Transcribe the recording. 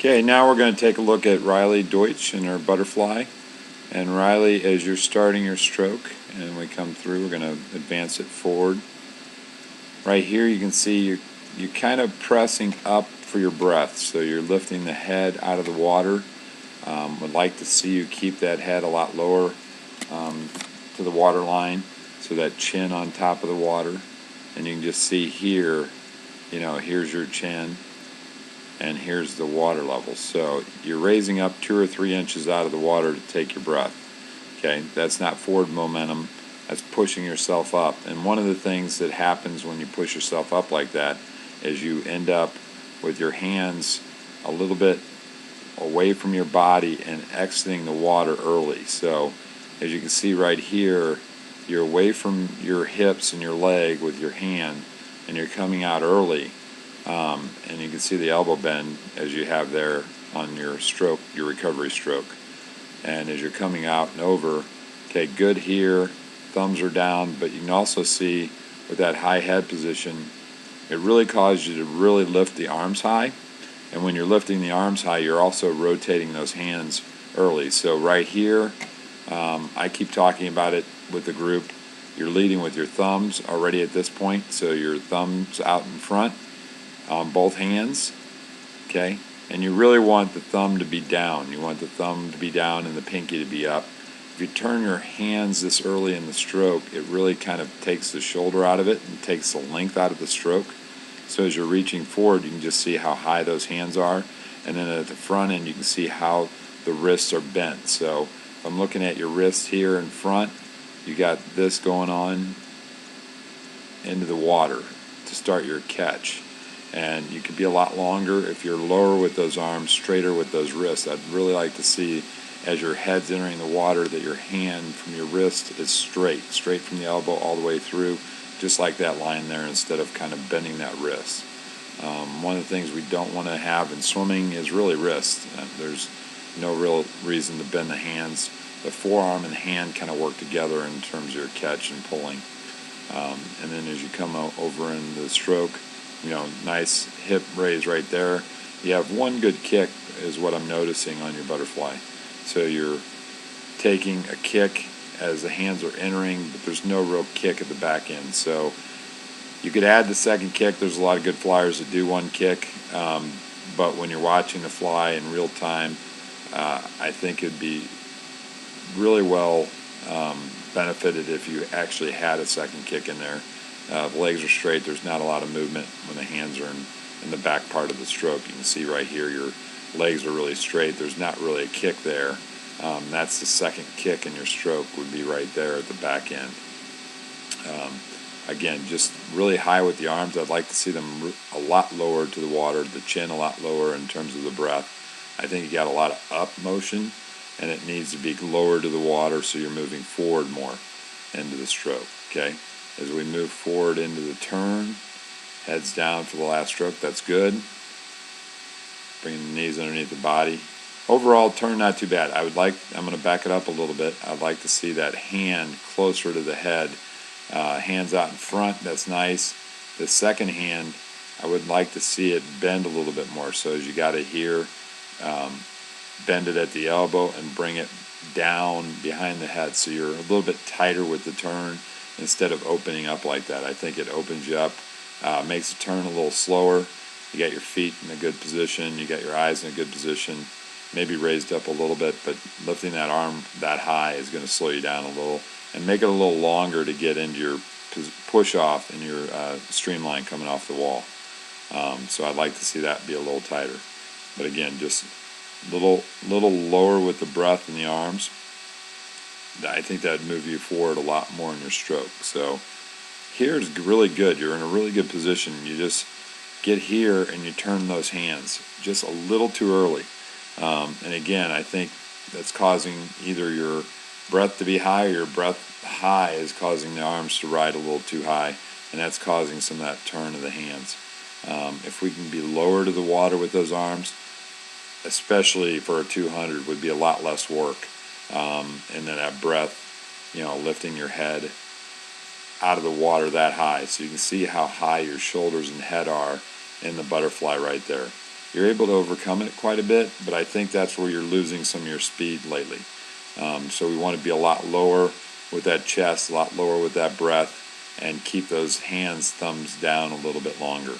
Okay, now we're going to take a look at Riley Deutsch and her butterfly. And Riley, as you're starting your stroke and we come through, we're going to advance it forward. Right here you can see you're kind of pressing up for your breath, so you're lifting the head out of the water. Would like to see you keep that head a lot lower to the water line, so that chin on top of the water. And you can just see here, here's your chin and here's the water level. So you're raising up 2 or 3 inches out of the water to take your breath. Okay, that's not forward momentum, that's pushing yourself up. And one of the things that happens when you push yourself up like that is you end up with your hands a little bit away from your body and exiting the water early. So as you can see right here, you're away from your hips and your leg with your hand, and you're coming out early. And you can see the elbow bend as you have there on your stroke, your recovery stroke. And as you're coming out and over, okay, good here, thumbs are down, but you can also see with that high head position, it really causes you to really lift the arms high. And when you're lifting the arms high, you're also rotating those hands early. So right here, I keep talking about it with the group, you're leading with your thumbs already at this point, so your thumbs out in front on both hands, okay? And you really want the thumb to be down. You want the thumb to be down and the pinky to be up. If you turn your hands this early in the stroke, it really kind of takes the shoulder out of it and takes the length out of the stroke. So as you're reaching forward, you can just see how high those hands are. And then at the front end, you can see how the wrists are bent. So if I'm looking at your wrist here in front, you got this going on into the water to start your catch. And you could be a lot longer if you're lower with those arms, straighter with those wrists. I'd really like to see, as your head's entering the water, that your hand from your wrist is straight from the elbow all the way through, just like that line there, instead of kind of bending that wrist. One of the things we don't want to have in swimming is really wrist. There's no real reason to bend the hands. The forearm and the hand kind of work together in terms of your catch and pulling. And then as you come over into the stroke, nice hip raise right there. You have one good kick is what I'm noticing on your butterfly. So you're taking a kick as the hands are entering, but there's no real kick at the back end. So you could add the second kick. There's a lot of good flyers that do one kick, but when you're watching the fly in real time, I think it'd be really well benefited if you actually had a second kick in there. The legs are straight. There's not a lot of movement when the hands are in the back part of the stroke. You can see right here your legs are really straight. There's not really a kick there. That's the second kick in your stroke, would be right there at the back end. Again, just really high with the arms. I'd like to see them a lot lower to the water, the chin a lot lower in terms of the breath. I think you got a lot of up motion, and it needs to be lower to the water so you're moving forward more into the stroke, okay? As we move forward into the turn, heads down for the last stroke, that's good. Bringing the knees underneath the body. Overall, turn not too bad. I'm going to back it up a little bit. I'd like to see that hand closer to the head. Hands out in front, that's nice. The second hand, I would like to see it bend a little bit more. So as you got it here, bend it at the elbow and bring it down behind the head. So you're a little bit tighter with the turn instead of opening up like that. I think it opens you up, makes the turn a little slower. You got your feet in a good position, you got your eyes in a good position, maybe raised up a little bit, but lifting that arm that high is going to slow you down a little and make it a little longer to get into your push off and your streamline coming off the wall. So I'd like to see that be a little tighter. But again, just little lower with the breath in the arms. I think that would move you forward a lot more in your stroke. So here's really good. You're in a really good position. You just get here and you turn those hands just a little too early. And again, I think that's causing either your breath to be high or your breath high is causing the arms to ride a little too high, and that's causing some of that turn of the hands. If we can be lower to the water with those arms, especially for a 200, would be a lot less work. And then that breath, lifting your head out of the water that high. So you can see how high your shoulders and head are in the butterfly right there. you're able to overcome it quite a bit, but I think that's where you're losing some of your speed lately. So we want to be a lot lower with that chest, a lot lower with that breath, and keep those hands, thumbs down a little bit longer.